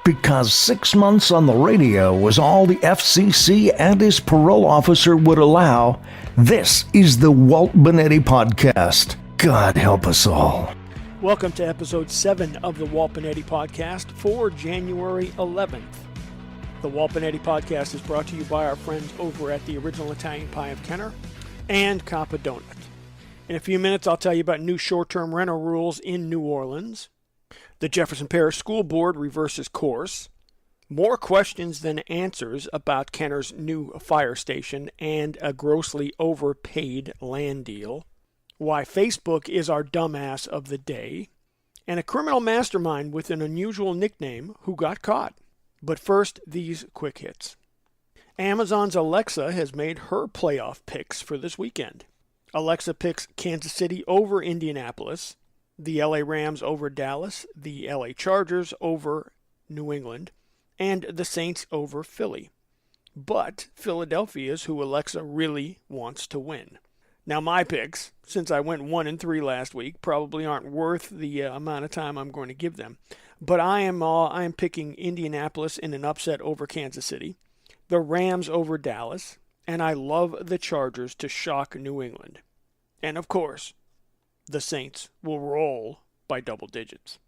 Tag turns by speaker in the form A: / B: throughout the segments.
A: Because 6 months on the radio was all the FCC and his parole officer would allow, this is the Walt Bonetti Podcast. God help us all.
B: Welcome to episode 7 of the Walt Bonetti Podcast for January 11th. The Walt Bonetti Podcast is brought to you by our friends over at the Original Italian Pie of Kenner and Coppa Donut. In a few minutes, I'll tell you about new short-term rental rules in New Orleans. The Jefferson Parish School Board reverses course. More questions than answers about Kenner's new fire station and a grossly overpaid land deal. Why Facebook is our dumbass of the day. And a criminal mastermind with an unusual nickname who got caught. But first, these quick hits. Amazon's Alexa has made her playoff picks for this weekend. Alexa picks Kansas City over Indianapolis, the LA Rams over Dallas, the LA Chargers over New England, and the Saints over Philly. But Philadelphia is who Alexa really wants to win. Now my picks, since I went 1-3 last week, probably aren't worth the amount of time I'm going to give them. But I am picking Indianapolis in an upset over Kansas City, the Rams over Dallas, and I love the Chargers to shock New England. And of course, the Saints will roll by double digits.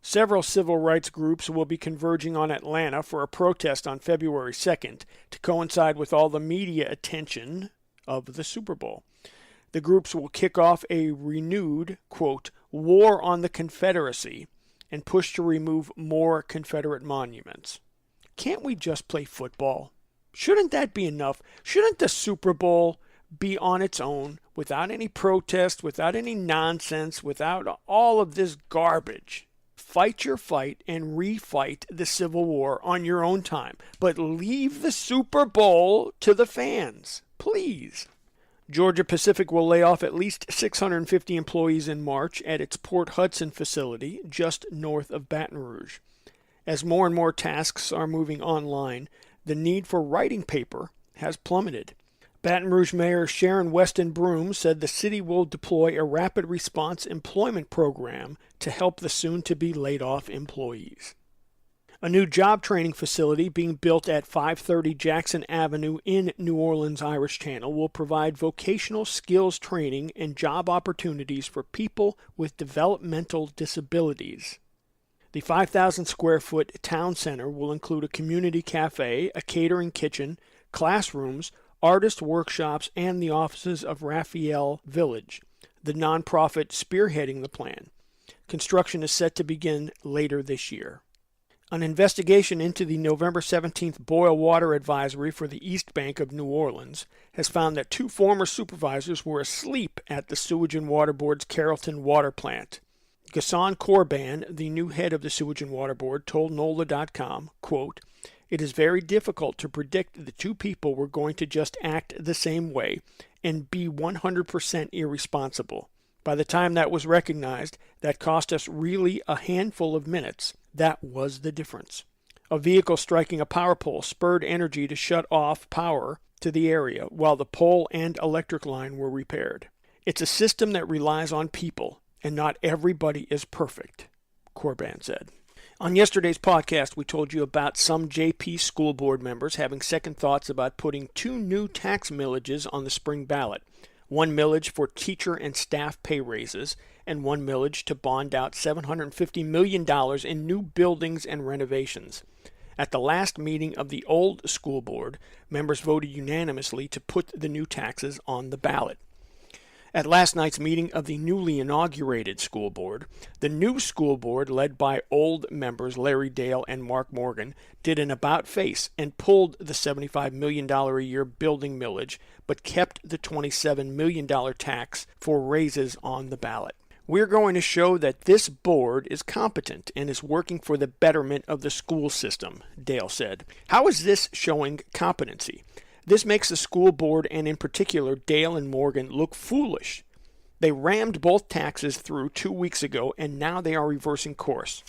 B: Several civil rights groups will be converging on Atlanta for a protest on February 2nd to coincide with all the media attention of the Super Bowl. The groups will kick off a renewed, quote, war on the Confederacy and push to remove more Confederate monuments. Can't we just play football? Shouldn't that be enough? Shouldn't the Super Bowl be on its own, without any protest, without any nonsense, without all of this garbage? Fight your fight and refight the Civil War on your own time, but leave the Super Bowl to the fans, please. Georgia Pacific will lay off at least 650 employees in March at its Port Hudson facility just north of Baton Rouge. As more and more tasks are moving online, the need for writing paper has plummeted. Baton Rouge Mayor Sharon Weston Broome said the city will deploy a rapid response employment program to help the soon-to-be laid-off employees. A new job training facility being built at 530 Jackson Avenue in New Orleans Irish Channel will provide vocational skills training and job opportunities for people with developmental disabilities. The 5,000-square-foot town center will include a community cafe, a catering kitchen, classrooms, artist workshops, and the offices of Raphael Village, the nonprofit spearheading the plan. Construction is set to begin later this year. An investigation into the November 17th boil water advisory for the East Bank of New Orleans has found that 2 former supervisors were asleep at the Sewage and Water Board's Carrollton water plant. Ghassan Corban, the new head of the Sewage and Water Board, told NOLA.com, quote, "It is very difficult to predict the 2 people were going to just act the same way and be 100% irresponsible. By the time that was recognized, that cost us really a handful of minutes. That was the difference. A vehicle striking a power pole spurred energy to shut off power to the area while the pole and electric line were repaired. It's a system that relies on people, and not everybody is perfect," Corban said. On yesterday's podcast, we told you about some JP school board members having second thoughts about putting 2 new tax millages on the spring ballot. 1 millage for teacher and staff pay raises, and 1 millage to bond out $750 million in new buildings and renovations. At the last meeting of the old school board, members voted unanimously to put the new taxes on the ballot. At last night's meeting of the newly inaugurated school board, the new school board, led by old members Larry Dale and Mark Morgan, did an about-face and pulled the $75 million a year building millage, but kept the $27 million tax for raises on the ballot. We're going to show that this board is competent and is working for the betterment of the school system, Dale said. How is this showing competency? This makes the school board, and in particular Dale and Morgan, look foolish. They rammed both taxes through 2 weeks ago, and now they are reversing course.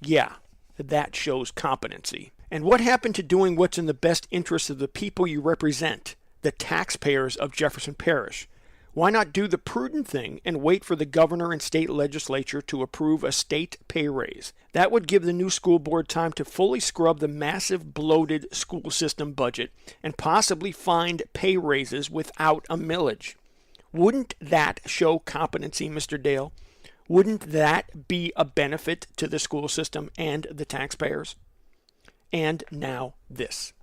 B: Yeah, that shows competency. And what happened to doing what's in the best interest of the people you represent, the taxpayers of Jefferson Parish? Why not do the prudent thing and wait for the governor and state legislature to approve a state pay raise? That would give the new school board time to fully scrub the massive bloated school system budget and possibly find pay raises without a millage. Wouldn't that show competency, Mr. Dale? Wouldn't that be a benefit to the school system and the taxpayers? And now this.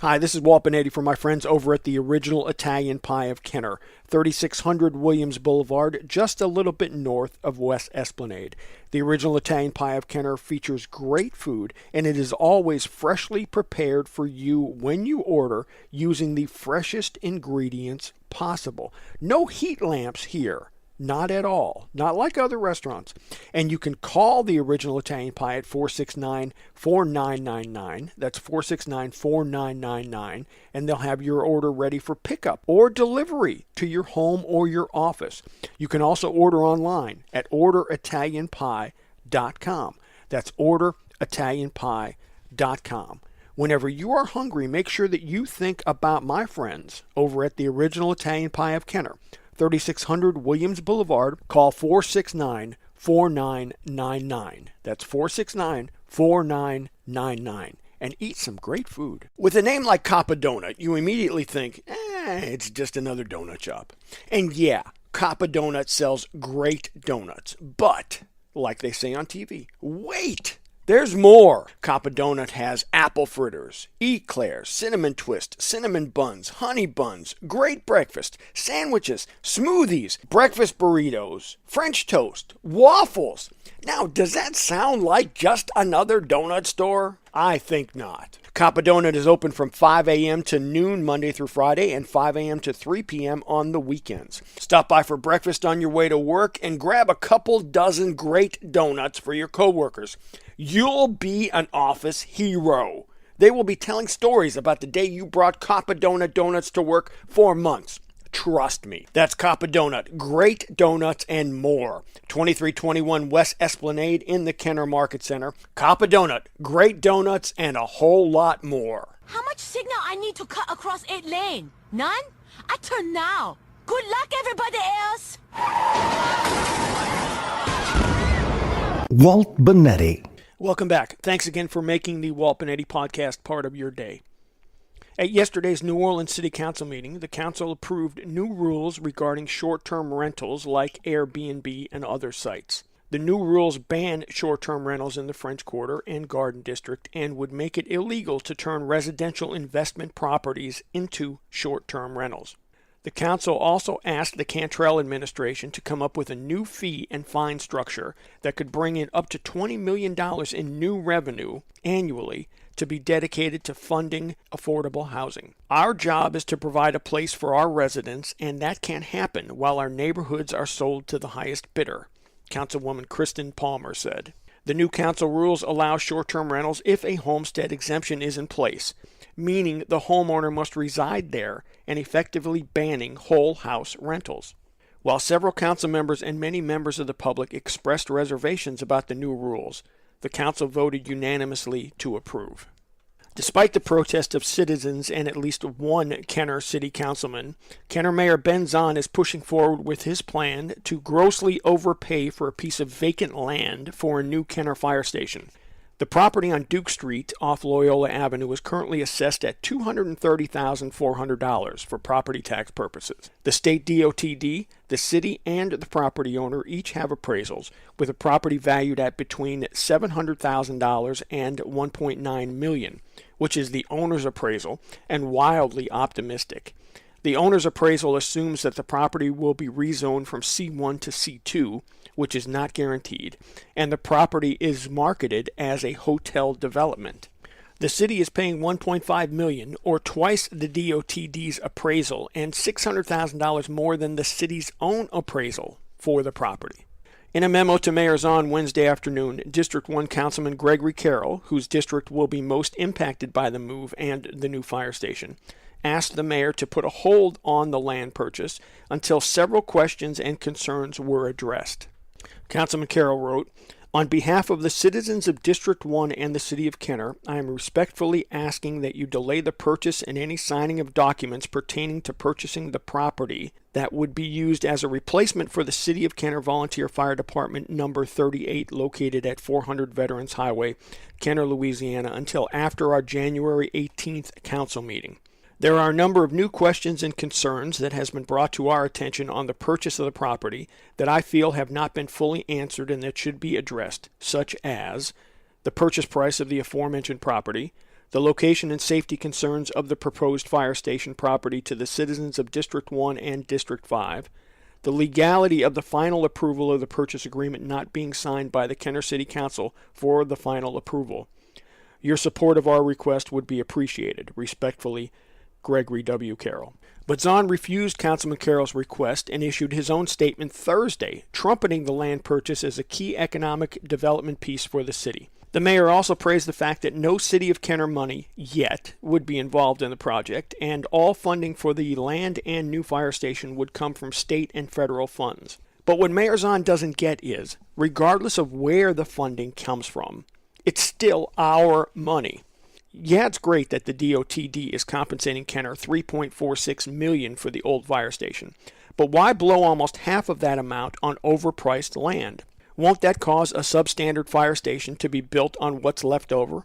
B: Hi, this is Walt Benetti for my friends over at the Original Italian Pie of Kenner, 3600 Williams Boulevard, just a little bit north of West Esplanade. The Original Italian Pie of Kenner features great food, and it is always freshly prepared for you when you order using the freshest ingredients possible. No heat lamps here. Not at all. Not like other restaurants. And you can call the Original Italian Pie at 469-4999. That's 469-4999. And they'll have your order ready for pickup or delivery to your home or your office. You can also order online at orderitalianpie.com. That's orderitalianpie.com. Whenever you are hungry, make sure that you think about my friends over at the Original Italian Pie of Kenner, 3600 Williams Boulevard. Call 469-4999. That's 469-4999. And eat some great food. With a name like Coppa Donut, you immediately think, it's just another donut shop. And yeah, Coppa Donut sells great donuts. But, like they say on TV, wait! There's more. Coppa Donut has apple fritters, eclairs, cinnamon twist, cinnamon buns, honey buns, great breakfast, sandwiches, smoothies, breakfast burritos, French toast, waffles. Now, does that sound like just another donut store? I think not. Coppa Donut is open from 5 a.m. to noon Monday through Friday and 5 a.m. to 3 p.m. on the weekends. Stop by for breakfast on your way to work and grab a couple dozen great donuts for your coworkers. You'll be an office hero. They will be telling stories about the day you brought Coppa Donut donuts to work for months. Trust me. That's Coppa Donut. Great donuts and more. 2321 West Esplanade in the Kenner Market Center. Coppa Donut. Great donuts and a whole lot more.
C: How much signal I need to cut across 8 lane? None? I turn now. Good luck, everybody else.
A: Walt Benetti.
B: Welcome back. Thanks again for making the Walt Benetti podcast part of your day. At yesterday's New Orleans City Council meeting, the council approved new rules regarding short-term rentals like Airbnb and other sites. The new rules ban short-term rentals in the French Quarter and Garden District and would make it illegal to turn residential investment properties into short-term rentals. The council also asked the Cantrell administration to come up with a new fee and fine structure that could bring in up to $20 million in new revenue annually to be dedicated to funding affordable housing. Our job is to provide a place for our residents, and that can't happen while our neighborhoods are sold to the highest bidder, Councilwoman Kristen Palmer said. The new council rules allow short-term rentals if a homestead exemption is in place, meaning the homeowner must reside there and effectively banning whole house rentals. While several council members and many members of the public expressed reservations about the new rules, the council voted unanimously to approve. Despite the protest of citizens and at least one Kenner city councilman, Kenner Mayor Ben Zahn is pushing forward with his plan to grossly overpay for a piece of vacant land for a new Kenner fire station. The property on Duke Street off Loyola Avenue is currently assessed at $230,400 for property tax purposes. The state DOTD, the city, and the property owner each have appraisals, with the property valued at between $700,000 and $1.9 million, which is the owner's appraisal, and wildly optimistic. The owner's appraisal assumes that the property will be rezoned from C1 to C2, which is not guaranteed, and the property is marketed as a hotel development. The city is paying $1.5 million, or twice the DOTD's appraisal, and $600,000 more than the city's own appraisal for the property. In a memo to Mayor Zahn Wednesday afternoon, District 1 Councilman Gregory Carroll, whose district will be most impacted by the move and the new fire station, asked the mayor to put a hold on the land purchase until several questions and concerns were addressed. Councilman Carroll wrote, On behalf of the citizens of District 1 and the City of Kenner, I am respectfully asking that you delay the purchase and any signing of documents pertaining to purchasing the property that would be used as a replacement for the City of Kenner Volunteer Fire Department number 38 located at 400 Veterans Highway, Kenner, Louisiana, until after our January 18th council meeting. There are a number of new questions and concerns that has been brought to our attention on the purchase of the property that I feel have not been fully answered and that should be addressed, such as the purchase price of the aforementioned property, the location and safety concerns of the proposed fire station property to the citizens of District 1 and District 5, the legality of the final approval of the purchase agreement not being signed by the Kenner City Council for the final approval. Your support of our request would be appreciated. Respectfully, Gregory W. Carroll. But Zahn refused Councilman Carroll's request and issued his own statement Thursday, trumpeting the land purchase as a key economic development piece for the city. The mayor also praised the fact that no City of Kenner money yet would be involved in the project, and all funding for the land and new fire station would come from state and federal funds. But what Mayor Zahn doesn't get is, regardless of where the funding comes from, it's still our money. Yeah, it's great that the DOTD is compensating Kenner $3.46 million for the old fire station, but why blow almost half of that amount on overpriced land? Won't that cause a substandard fire station to be built on what's left over?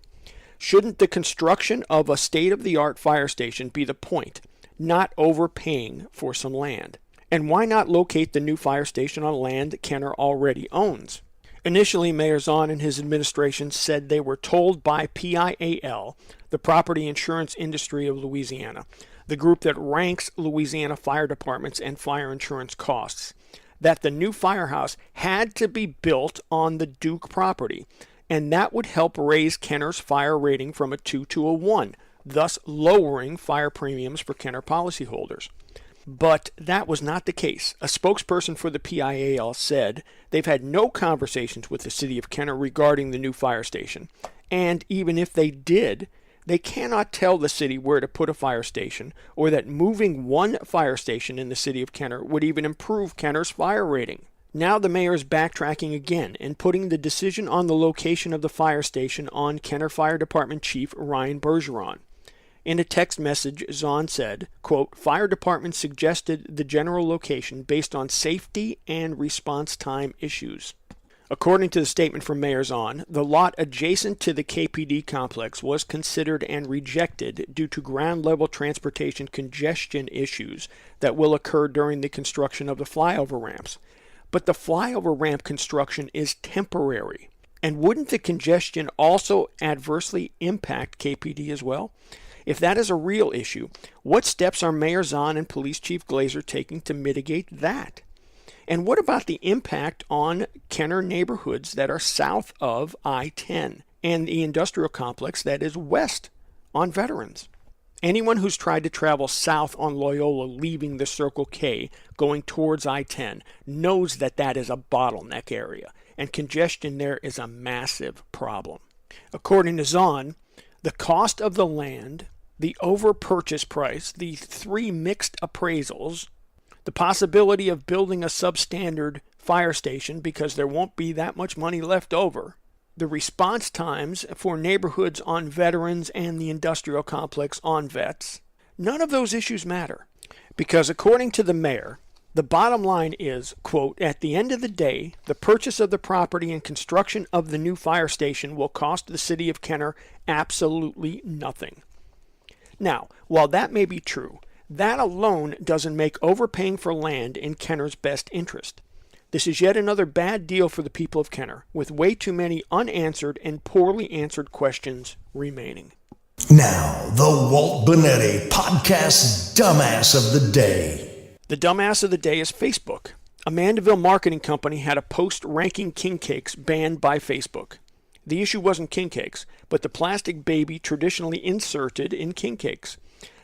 B: Shouldn't the construction of a state-of-the-art fire station be the point, not overpaying for some land? And why not locate the new fire station on land Kenner already owns? Initially, Mayor Zahn and his administration said they were told by PIAL, the Property Insurance Industry of Louisiana, the group that ranks Louisiana fire departments and fire insurance costs, that the new firehouse had to be built on the Duke property, and that would help raise Kenner's fire rating from a 2 to a 1, thus lowering fire premiums for Kenner policyholders. But that was not the case. A spokesperson for the PIAL said they've had no conversations with the City of Kenner regarding the new fire station, and even if they did, they cannot tell the city where to put a fire station, or that moving one fire station in the City of Kenner would even improve Kenner's fire rating. Now the mayor is backtracking again and putting the decision on the location of the fire station on Kenner Fire Department Chief Ryan Bergeron. In a text message, Zahn said, quote, "Fire department suggested the general location based on safety and response time issues." According to the statement from Mayor Zahn, the lot adjacent to the KPD complex was considered and rejected due to ground-level transportation congestion issues that will occur during the construction of the flyover ramps. But the flyover ramp construction is temporary. And wouldn't the congestion also adversely impact KPD as well? If that is a real issue, what steps are Mayor Zahn and Police Chief Glazer taking to mitigate that? And what about the impact on Kenner neighborhoods that are south of I-10 and the industrial complex that is west on Veterans? Anyone who's tried to travel south on Loyola leaving the Circle K going towards I-10 knows that that is a bottleneck area, and congestion there is a massive problem. According to Zahn, the cost of the land, the over-purchase price, the 3 mixed appraisals, the possibility of building a substandard fire station because there won't be that much money left over, the response times for neighborhoods on Veterans and the industrial complex on Vets, none of those issues matter. Because according to the mayor, the bottom line is, quote, "At the end of the day, the purchase of the property and construction of the new fire station will cost the City of Kenner absolutely nothing." Now, while that may be true, that alone doesn't make overpaying for land in Kenner's best interest. This is yet another bad deal for the people of Kenner, with way too many unanswered and poorly answered questions remaining.
A: Now, the Walt Bonetti Podcast Dumbass of the Day.
B: The dumbass of the day is Facebook. A Mandeville marketing company had a post ranking king cakes banned by Facebook. The issue wasn't king cakes, but the plastic baby traditionally inserted in king cakes.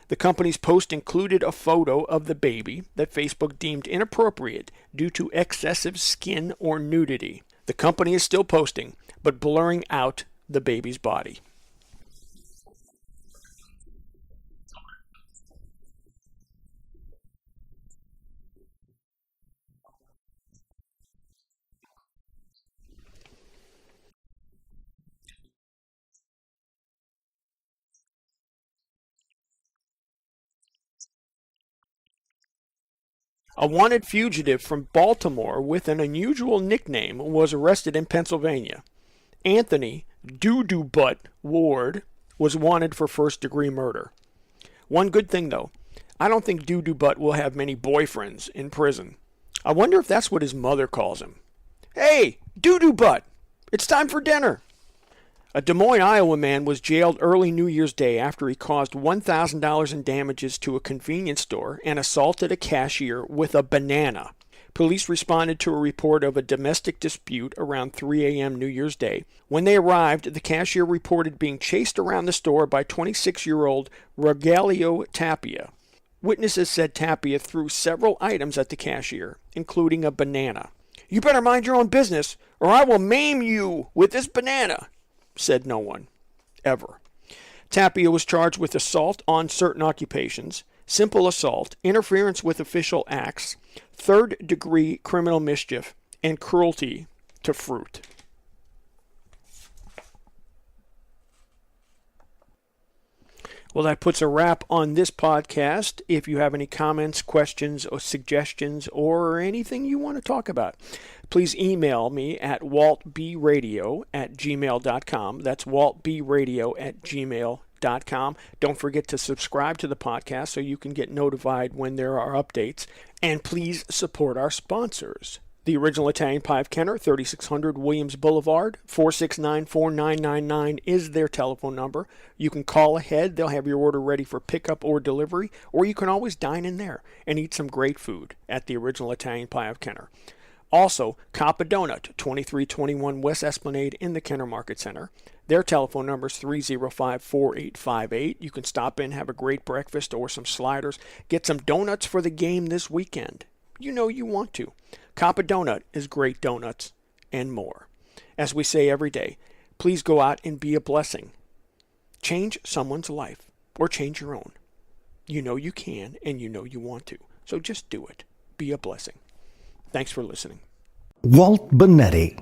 B: The company's post included a photo of the baby that Facebook deemed inappropriate due to excessive skin or nudity. The company is still posting, but blurring out the baby's body. A wanted fugitive from Baltimore with an unusual nickname was arrested in Pennsylvania. Anthony Doo-Doo Butt Ward was wanted for first-degree murder. One good thing, though, I don't think Doo-Doo Butt will have many boyfriends in prison. I wonder if that's what his mother calls him. Hey, Doo-Doo Butt, it's time for dinner. A Des Moines, Iowa man was jailed early New Year's Day after he caused $1,000 in damages to a convenience store and assaulted a cashier with a banana. Police responded to a report of a domestic dispute around 3 a.m. New Year's Day. When they arrived, the cashier reported being chased around the store by 26-year-old Rogelio Tapia. Witnesses said Tapia threw several items at the cashier, including a banana. "You better mind your own business, or I will maim you with this banana," said no one, ever. Tapia was charged with assault on certain occupations, simple assault, interference with official acts, third-degree criminal mischief, and cruelty to fruit. Well, that puts a wrap on this podcast. If you have any comments, questions, or suggestions, or anything you want to talk about, please email me at waltbradio@gmail.com. That's waltbradio@gmail.com. Don't forget to subscribe to the podcast so you can get notified when there are updates. And please support our sponsors. The Original Italian Pie of Kenner, 3600 Williams Boulevard, 469-4999 is their telephone number. You can call ahead. They'll have your order ready for pickup or delivery, or you can always dine in there and eat some great food at the Original Italian Pie of Kenner. Also, Coppa Donut, 2321 West Esplanade in the Kenner Market Center. Their telephone number is 305-4858. You can stop in, have a great breakfast or some sliders. Get some donuts for the game this weekend. You know you want to. Coppa Donut is great donuts and more. As we say every day, please go out and be a blessing. Change someone's life or change your own. You know you can and you know you want to. So just do it. Be a blessing. Thanks for listening.
A: Walt Bonetti.